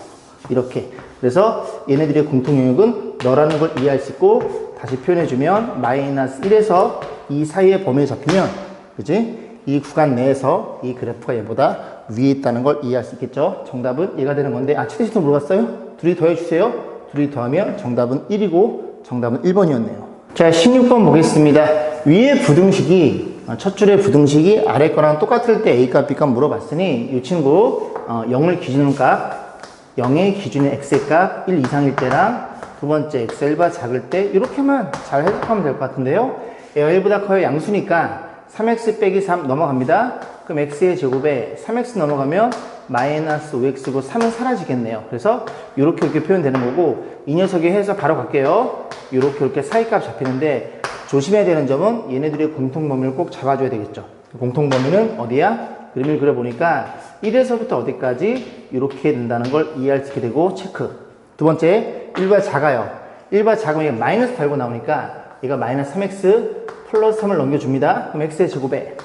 이렇게. 그래서 얘네들의 공통 영역은 너라는 걸 이해할 수 있고 다시 표현해주면 마이너스 1에서 2 사이의 범위에 잡히면 그지? 이 구간 내에서 이 그래프가 얘보다 위에 있다는 걸 이해할 수 있겠죠. 정답은 얘가 되는 건데 최대시도 물어봤어요? 둘이 더해주세요. 둘이 더하면 정답은 1이고 정답은 1번이었네요. 자 16번 보겠습니다. 위에 부등식이 첫 줄의 부등식이 아래 거랑 똑같을 때 A값 B값 물어봤으니 이 친구 0을 기준으로 값 0의 기준의 X의 값 1 이상일 때랑 두 번째 X1보다 작을 때 이렇게만 잘 해석하면 될 것 같은데요. 얘가 1보다 커요. 양수니까 3x 빼기 3 넘어갑니다. 그럼 x의 제곱에 3x 넘어가면 마이너스 5x고 3은 사라지겠네요. 그래서 이렇게 표현되는 거고 이 녀석이 해서 바로 갈게요. 이렇게 사이값 잡히는데 조심해야 되는 점은 얘네들의 공통범위를 꼭 잡아줘야 되겠죠. 공통범위는 어디야? 그림을 그려보니까 1에서부터 어디까지 이렇게 된다는 걸 이해할 수 있게 되고 체크. 두 번째 1보다 작아요. 1보다 작으면 얘가 마이너스 달고 나오니까 얘가 마이너스 3x 플러스 3을 넘겨줍니다. 그럼 x의 제곱에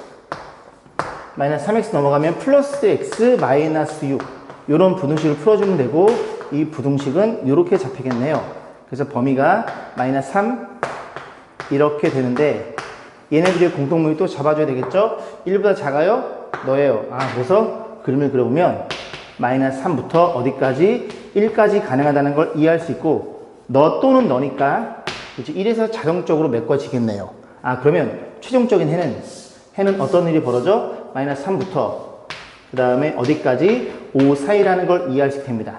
마이너스 3x 넘어가면 플러스 x 마이너스 6 이런 부등식을 풀어주면 되고 이 부등식은 이렇게 잡히겠네요. 그래서 범위가 마이너스 3 이렇게 되는데 얘네들의 공통범위 또 잡아줘야 되겠죠? 1보다 작아요? 너예요. 그래서 그림을 그려보면 마이너스 3부터 어디까지? 1까지 가능하다는 걸 이해할 수 있고 너 또는 너니까 1에서 자동적으로 메꿔지겠네요. 그러면 최종적인 해는 어떤 일이 벌어져? 마이너스 3부터 그 다음에 어디까지? 5 사이라는 걸 이해할 수 있습니다.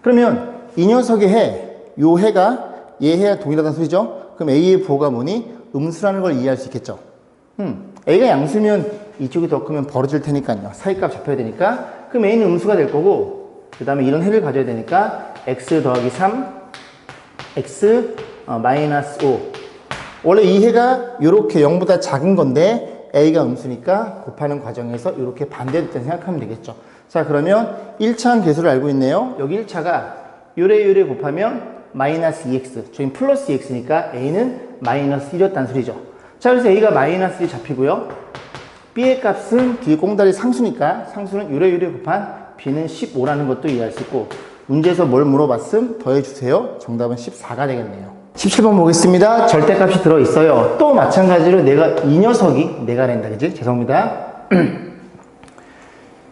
그러면 이 녀석의 요 해가 얘 해와 동일하다는 소리죠? 그럼 A의 부호가 뭐니? 음수라는 걸 이해할 수 있겠죠? A가 양수면 이쪽이 더 크면 벌어질 테니까요. 사이값 잡혀야 되니까. 그럼 A는 음수가 될 거고 그 다음에 이런 해를 가져야 되니까 x 더하기 3 x 마이너스 5 원래 이 해가 이렇게 0보다 작은 건데 A가 음수니까 곱하는 과정에서 이렇게 반대됐다고 생각하면 되겠죠. 자 그러면 1차항 계수를 알고 있네요. 여기 1차가 요래 곱하면 마이너스 2x 저희 플러스 2x니까 A는 마이너스 1이었다는 소리죠. 자 그래서 A가 마이너스 1이 잡히고요. B의 값은 뒤에 꽁다리 상수니까 상수는 요래 곱한 B는 15라는 것도 이해할 수 있고 문제에서 뭘 물어봤음? 더해주세요. 정답은 14가 되겠네요. 17번 보겠습니다. 절대값이 들어있어요. 또 마찬가지로 이 녀석이 내가 낸다. 그지? 죄송합니다.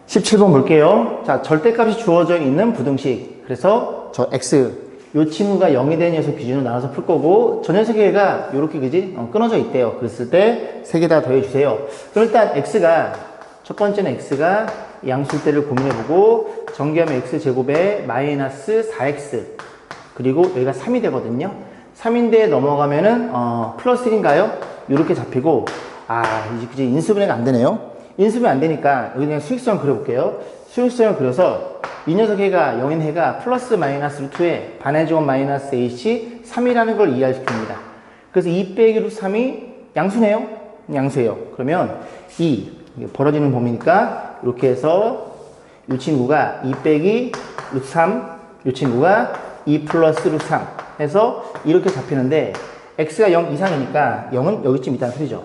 17번 볼게요. 자, 절대값이 주어져 있는 부등식. 그래서 저 x, 요 친구가 0이 된 녀석 기준으로 나눠서 풀 거고 저 녀석의 얘가 요렇게 그지? 끊어져 있대요. 그랬을 때 세 개 다 더해주세요. 그럼 일단 x가 첫 번째는 x가 양수일 때를 고민해보고 전개하면 x제곱에 마이너스 4x 그리고 여기가 3이 되거든요. 3인데 넘어가면은 플러스 1인가요? 이렇게 잡히고 이제 그지 인수분해가 안 되네요. 인수분해 안 되니까 여기 그냥 수익성 그려볼게요. 수익성을 그려서 이 녀석 해가 0인 해가 플러스 마이너스 루트에 반의 제곱 마이너스 h 3이라는 걸 이해시킵니다. 그래서 2 빼기 루트 3이 양수네요. 양수예요. 그러면 2 벌어지는 범위니까 이렇게 해서 이 친구가 2 빼기 루트 3 이 친구가 2 플러스 루트 3 해서 이렇게 잡히는데 x가 0 이상이니까 0은 여기쯤 있다는 소리죠.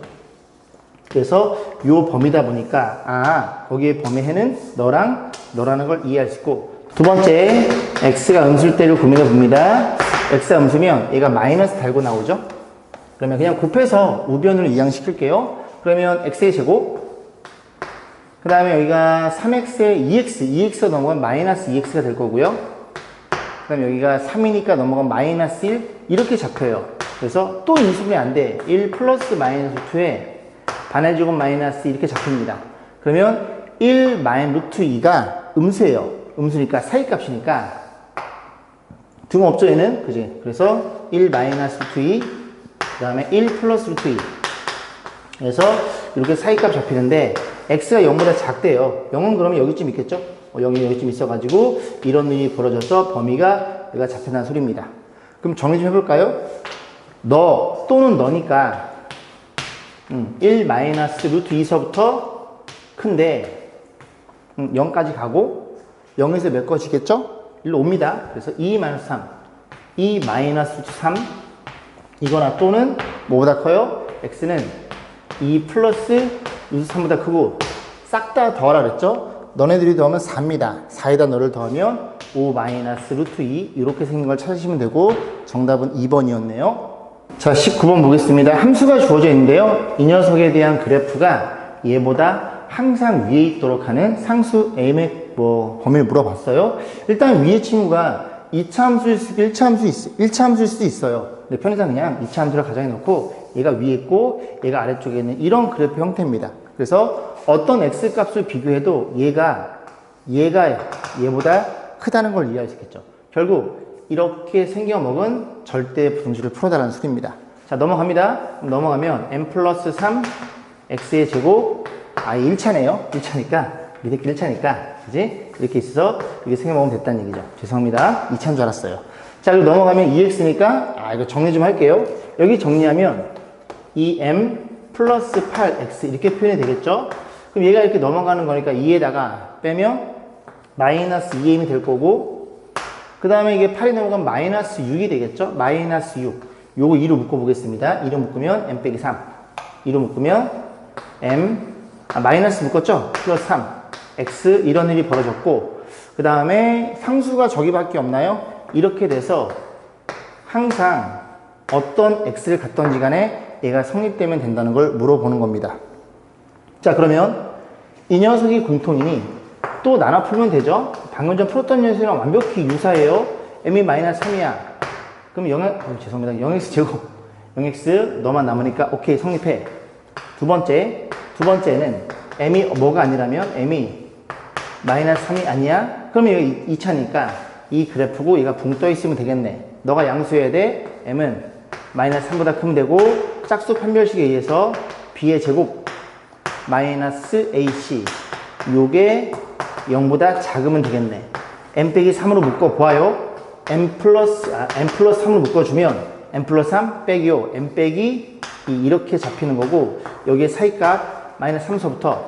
그래서 요 범위다 보니까 거기에 범위 해는 너라는 걸 이해할 수 있고 두 번째 x가 음수일 때를 고민해 봅니다. x가 음수면 얘가 마이너스 달고 나오죠. 그러면 그냥 곱해서 우변으로 이항시킬게요. 그러면 x의 제곱 그 다음에 여기가 3x에 2x가 넘어가면 마이너스 2x가 될 거고요. 그 다음에 여기가 3이니까 넘어가면 마이너스 1 이렇게 잡혀요. 그래서 또 인수분해 안 돼. 1 플러스 마이너스 2에 반의 제곱 마이너스 이렇게 잡힙니다. 그러면 1 마이너스 루트 2가 음수예요. 음수니까 사이값이니까 등없죠 얘는? 그지? 그래서 1 마이너스 루트 2 그 다음에 1 플러스 루트 2 그래서 이렇게 사이값 잡히는데 x가 0보다 작대요. 0은 그러면 여기쯤 있겠죠? 0이 여기쯤 있어가지고 이런 일이 벌어져서 범위가 여기가 잡힌다는 소리입니다. 그럼 정리 좀 해볼까요? 너 또는 너니까 1 마이너스 루트 2서부터 큰데 0까지 가고 0에서 메꿔지겠죠? 일로 옵니다. 그래서 2 마이너스 3, 2 마이너스 3 이거나 또는 뭐보다 커요? x는 2 플러스 루트 3보다 크고 싹 다 더하라 그랬죠? 너네들이 더하면 4입니다. 4에다 너를 더하면 5 마이너스 루트 2 이렇게 생긴 걸 찾으시면 되고 정답은 2번이었네요. 자, 19번 보겠습니다. 함수가 주어져 있는데요. 이 녀석에 대한 그래프가 얘보다 항상 위에 있도록 하는 상수 A의 범위를 물어봤어요. 일단 위에 친구가 2차 함수일 수도 1차 함수일 수도 있어요. 근데 편의상 그냥 2차 함수를 가정해 놓고 얘가 위에 있고 얘가 아래쪽에 있는 이런 그래프 형태입니다. 그래서 어떤 x 값을 비교해도 얘가 얘보다 크다는 걸 이해할 수 있겠죠. 결국 이렇게 생겨먹은 절대 부등식을 풀어달라는 소리입니다. 자, 넘어갑니다. 넘어가면 n 플러스 3 x의 제곱, 아예 1차네요. 1차니까 밑에 게 1차니까 그지? 이렇게 있어서 이게 생겨먹으면 됐다는 얘기죠. 죄송합니다. 2차인 줄 알았어요. 자, 그리고 넘어가면 2x니까 이거 정리 좀 할게요. 여기 정리하면 2m 플러스 8x 이렇게 표현이 되겠죠? 그럼 얘가 이렇게 넘어가는 거니까 2에다가 빼면 마이너스 2m이 될 거고, 그 다음에 이게 8이 넘어가면 마이너스 6이 되겠죠? 마이너스 6. 요거 2로 묶어보겠습니다. 2로 묶으면 m 빼기 3. 2로 묶으면 마이너스 묶었죠? 플러스 3. x 이런 일이 벌어졌고, 그 다음에 상수가 저기밖에 없나요? 이렇게 돼서 항상 어떤 x를 갖던지 간에 얘가 성립되면 된다는 걸 물어보는 겁니다. 자, 그러면 이 녀석이 공통이니 또 나눠 풀면 되죠? 방금 전 풀었던 녀석이랑 완벽히 유사해요. m이 마이너스 3이야. 그럼 죄송합니다. 0x 제곱. 0x 너만 남으니까 오케이 성립해. 두 번째는 m이 뭐가 아니라면 m이 마이너스 3이 아니야? 그러면 여기 2차니까 이 그래프고 얘가 붕 떠 있으면 되겠네. 너가 양수해야 돼. m은 마이너스 3보다 크면 되고 짝수 판별식에 의해서 b의 제곱 마이너스 ac 요게 0보다 작으면 되겠네. m 빼기 3으로 묶어보아요. m 플러스 3으로 묶어주면 m 플러스 3 빼기 5 m 빼기 2 이렇게 잡히는 거고, 여기에 사이값 마이너스 3서부터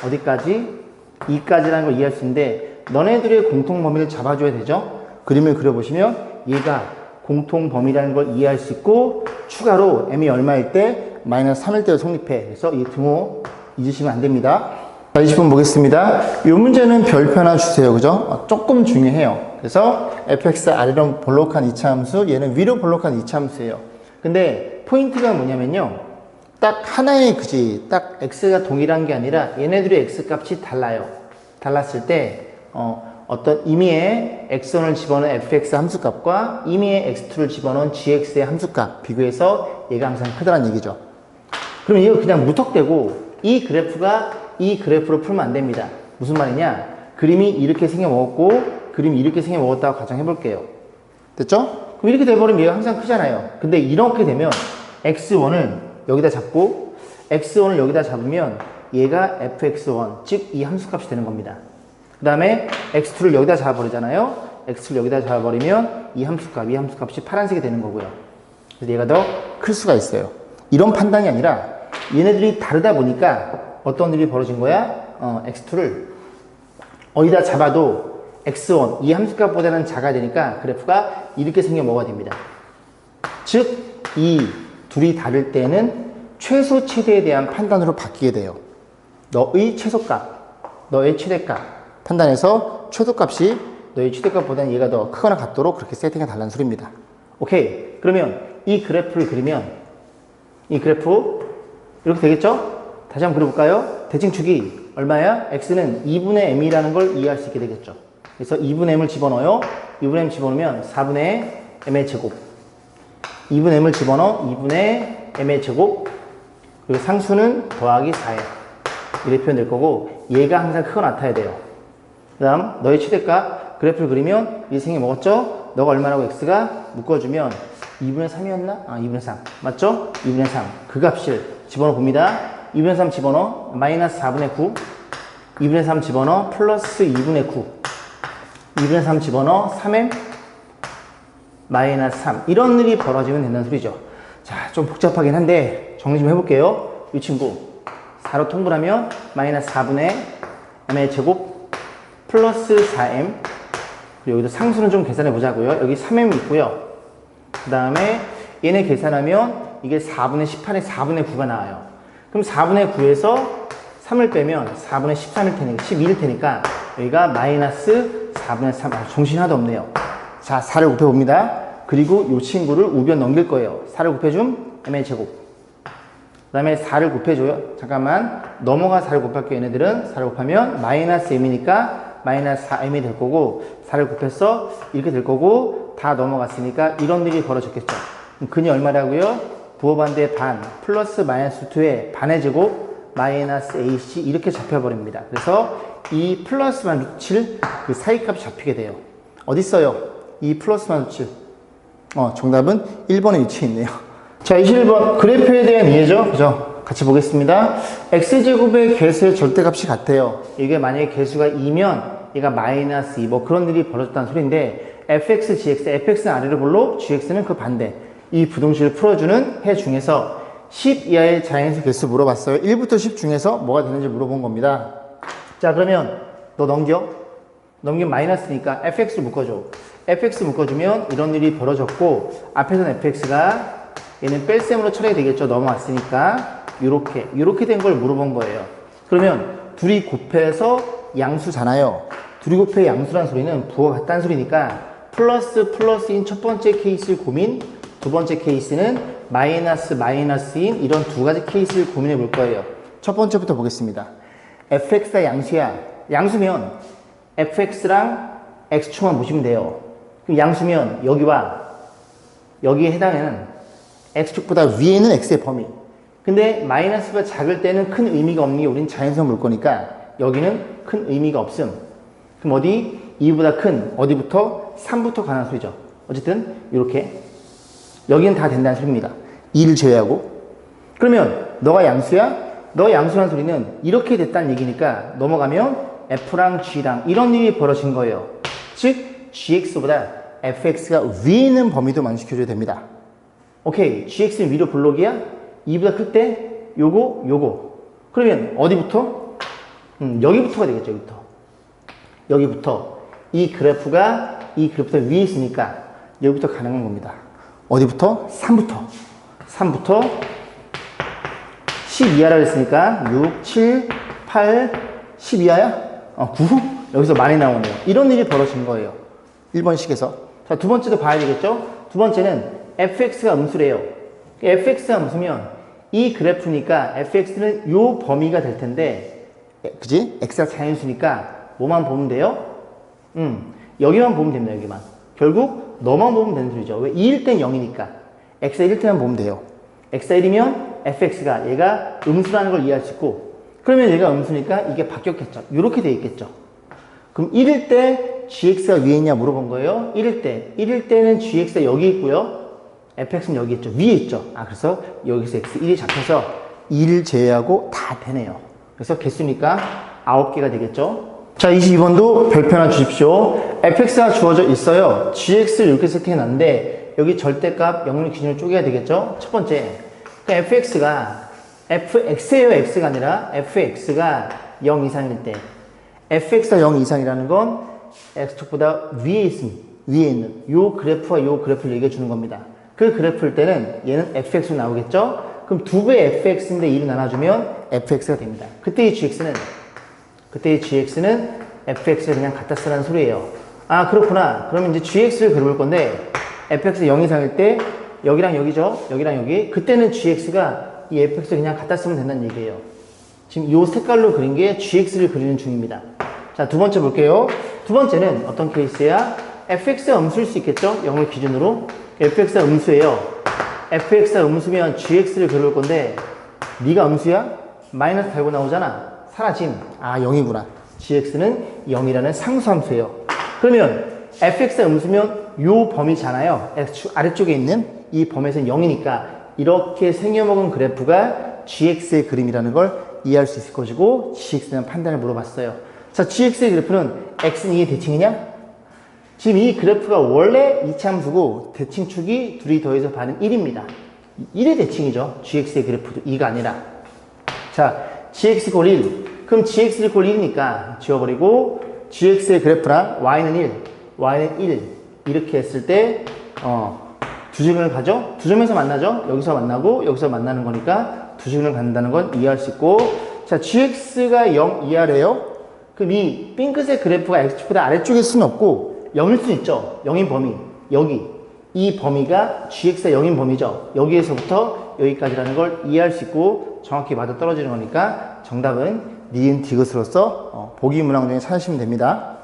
어디까지? 2까지라는 걸 이해할 수 있는데 너네들의 공통 범위를 잡아줘야 되죠. 그림을 그려보시면 얘가 공통 범위라는 걸 이해할 수 있고, 추가로 m이 얼마일 때? 마이너스 3일 때로 성립해. 그래서 이 등호 잊으시면 안 됩니다. 자, 20번 보겠습니다. 이 문제는 별표 하나 주세요. 그죠? 조금 중요해요. 그래서 fx 아래로 볼록한 2차 함수, 얘는 위로 볼록한 2차 함수예요. 근데 포인트가 뭐냐면요. 딱 하나의 딱 x가 동일한 게 아니라 얘네들의 x 값이 달라요. 달랐을 때 어떤 임의의 x1을 집어넣은 fx 함수값과 임의의 x2를 집어넣은 gx의 함수값 비교해서 얘가 항상 크다는 얘기죠. 그럼 이거 그냥 무턱대고 이 그래프로 풀면 안 됩니다. 무슨 말이냐? 그림이 이렇게 생겨먹었고 그림이 이렇게 생겨먹었다고 가정해 볼게요. 됐죠? 그럼 이렇게 돼버리면 얘가 항상 크잖아요. 근데 이렇게 되면 x1을 여기다 잡고 x1을 여기다 잡으면 얘가 fx1, 즉 이 함수값이 되는 겁니다. 그 다음에 x2를 여기다 잡아버리잖아요. x를 여기다 잡아버리면 이 함수값이 파란색이 되는 거고요. 그래서 얘가 더 클 수가 있어요. 이런 판단이 아니라 얘네들이 다르다 보니까 어떤 일이 벌어진 거야? x2를 어디다 잡아도 x1, 이 함수값보다는 작아야 되니까 그래프가 이렇게 생겨 먹어야 됩니다. 즉, 이 둘이 다를 때는 최소, 최대에 대한 판단으로 바뀌게 돼요. 너의 최소값, 너의 최대값 판단해서 최소값이 너의 최대값보다는 얘가 더 크거나 같도록 그렇게 세팅이 달라는 소리입니다. 오케이. 그러면 이 그래프를 그리면 이 그래프 이렇게 되겠죠? 다시 한번 그려볼까요? 대칭축이 얼마야? x는 2분의 m이라는 걸 이해할 수 있게 되겠죠. 그래서 2분의 m을 집어넣어요. 2분의 m 집어넣으면 4분의 m의 제곱. 2분의 m을 집어넣어 2분의 m의 제곱. 그리고 상수는 더하기 4에 이렇게 표현될 거고, 얘가 항상 크거나 같아야 돼요. 그 다음 너의 최대값 그래프를 그리면 이 생이 먹었죠? 너가 얼마라고 x가 묶어주면 2분의 3이었나? 2분의 3 맞죠? 2분의 3 그 값을 집어넣어 봅니다. 2분의 3 집어넣어 마이너스 4분의 9, 2분의 3 집어넣어 플러스 2분의 9, 2분의 3 집어넣어 3m 마이너스 3 이런 일이 벌어지면 된다는 소리죠. 자, 좀 복잡하긴 한데 정리 좀 해볼게요. 이 친구 4로 통분하면 마이너스 4분의 m의 제곱 플러스 4m. 그리고 여기도 상수는 좀 계산해 보자고요. 여기 3m 있고요. 그 다음에 얘네 계산하면 이게 4분의 18에 4분의 9가 나와요. 그럼 4분의 9에서 3을 빼면 4분의 13일 테니까, 12일 테니까 여기가 마이너스 4분의 3. 정신이 하나도 없네요. 자, 4를 곱해봅니다. 그리고 이 친구를 우변 넘길 거예요. 4를 곱해줌 m의 제곱. 그 다음에 4를 곱해줘요. 잠깐만, 넘어가 4를 곱할게요. 얘네들은 4를 곱하면 마이너스 m이니까 마이너스 4m이 될 거고, 4를 곱해서 이렇게 될 거고, 다 넘어갔으니까 이런 일이 벌어졌겠죠. 그럼 근이 얼마라고요? 부호반대 반 플러스 마이너스 2의 반의 제곱 마이너스 ac 이렇게 잡혀버립니다. 그래서 이 플러스 마이너스 7 그 사이값이 잡히게 돼요. 어디 있어요? 이 플러스 마이너스 7. 정답은 1번에 위치해 있네요. 자, 21번 그래프에 대한 이해죠. 그죠? 같이 보겠습니다. x제곱의 개수의 절대값이 같아요. 이게 만약에 개수가 2면 얘가 마이너스 2 뭐 그런 일이 벌어졌다는 소리인데 fx, gx, fx는 아래로 볼록, gx는 그 반대. 이 부등식을 풀어주는 해 중에서 10 이하의 자연수 개수 물어봤어요. 1부터 10 중에서 뭐가 되는지 물어본 겁니다. 자, 그러면 너 넘기면 마이너스니까 fx를 묶어줘. fx 묶어주면 이런 일이 벌어졌고, 앞에서는 fx가 얘는 뺄셈으로 처리가 되겠죠. 넘어왔으니까 요렇게 된 걸 물어본 거예요. 그러면 둘이 곱해서 양수잖아요. 둘이 곱해 양수란 소리는 부호가 같다는 소리니까 플러스인 첫 번째 케이스를 고민, 두 번째 케이스는 마이너스인 이런 두 가지 케이스를 고민해 볼 거예요. 첫 번째부터 보겠습니다. fx가 양수야. 양수면 fx랑 x축만 보시면 돼요. 그럼 양수면 여기와 여기에 해당하는 x축보다 위에는 x의 범위. 근데 마이너스가 작을 때는 큰 의미가 없는 게 우린 자연수만 볼 거니까 여기는 큰 의미가 없음. 그럼 어디? 2보다 큰 어디부터? 3부터 가는 소리죠. 어쨌든 이렇게 여기는 다 된다는 소리입니다. 2를 제외하고. 그러면 너가 양수야? 너 양수란 소리는 이렇게 됐다는 얘기니까 넘어가면 f랑 g랑 이런 일이 벌어진 거예요. 즉 gx보다 fx가 위에 있는 범위도 만족해줘야 됩니다. 오케이, gx는 위로 볼록이야? 2보다 클 때 요거. 그러면 어디부터? 여기부터가 되겠죠. 여기부터. 이 그래프가 위에 있으니까 여기부터 가능한 겁니다. 어디부터? 3부터 10 이하라고 했으니까 6, 7, 8, 10 이하야? 9? 여기서 많이 나오네요. 이런 일이 벌어진 거예요. 1번식에서. 자, 두 번째도 봐야 되겠죠? 두 번째는 fx가 음수래요. fx가 음수면 이 그래프니까 fx는 요 범위가 될 텐데, 그지? x가 자연수니까 뭐만 보면 돼요? 여기만 보면 됩니다. 여기만. 결국 너만 보면 되는 소리죠. 왜? 2일 땐 0이니까. x가 1일 때만 보면 돼요. x가 1이면 fx가 얘가 음수라는 걸 이해할 수 있고, 그러면 얘가 음수니까 이게 바뀌었겠죠. 이렇게 돼 있겠죠. 그럼 1일 때 gx가 위에 있냐 물어본 거예요. 1일 때는 gx가 여기 있고요. fx는 여기 있죠. 위에 있죠. 그래서 여기서 x 1이 잡혀서 2를 제외하고 다 되네요. 그래서 개수니까 9개가 되겠죠. 자, 22번도 별표 하나 주십시오. fx가 주어져 있어요. gx를 이렇게 세팅해 놨는데 여기 절대값 영역 기준을 쪼개야 되겠죠. 첫 번째, fx가 fx예요. x가 아니라 fx가 0 이상일 때, fx가 0 이상이라는 건 x축보다 위에 있는 요 그래프와 요 그래프를 얘기해 주는 겁니다. 그 그래프일 때는 얘는 fx로 나오겠죠. 그럼 2배 fx인데 2를 나눠주면 fx가 됩니다. 그때 이 gx는 fx를 그냥 갖다 쓰라는 소리예요. 그렇구나. 그러면 이제 gx를 그려볼 건데, fx가 0 이상일 때 여기랑 여기죠. 여기랑 여기. 그때는 gx가 이 fx를 그냥 갖다 쓰면 된다는 얘기예요. 지금 이 색깔로 그린 게 gx를 그리는 중입니다. 자, 두 번째 볼게요. 두 번째는 어떤 케이스야? fx가 음수일 수 있겠죠? 0을 기준으로. fx가 음수예요. fx가 음수면 gx를 그릴 건데, 네가 음수야? 마이너스 달고 나오잖아. 사라짐. 0이구나. gx는 0이라는 상수함수예요. 그러면 fx가 음수면 요 범위잖아요. x축 아래쪽에 있는 이 범위에서는 0이니까 이렇게 생겨먹은 그래프가 gx의 그림이라는 걸 이해할 수 있을 것이고, gx에 대한 판단을 물어봤어요. 자, gx의 그래프는 x는 2의 대칭이냐? 지금 이 그래프가 원래 이차함수고 대칭축이 둘이 더해서 반은 1입니다. 1의 대칭이죠. gx의 그래프도 2가 아니라. 자, gx = 1. 그럼 gx = 1이니까 지워버리고, gx의 그래프랑 y는 1, y는 1 이렇게 했을 때 두 점을 가죠? 두 점에서 만나죠? 여기서 만나고 여기서 만나는 거니까 두 점을 간다는 건 이해할 수 있고, 자, gx가 0 이하래요? 그럼 이 핑크색 그래프가 x축보다 아래쪽일 수는 없고 0일 수 있죠? 0인 범위, 여기 이 범위가 gx가 0인 범위죠? 여기에서부터 여기까지라는 걸 이해할 수 있고 정확히 맞아 떨어지는 거니까 정답은 니은 디귿으로서 보기 문항 중에 찾으시면 됩니다.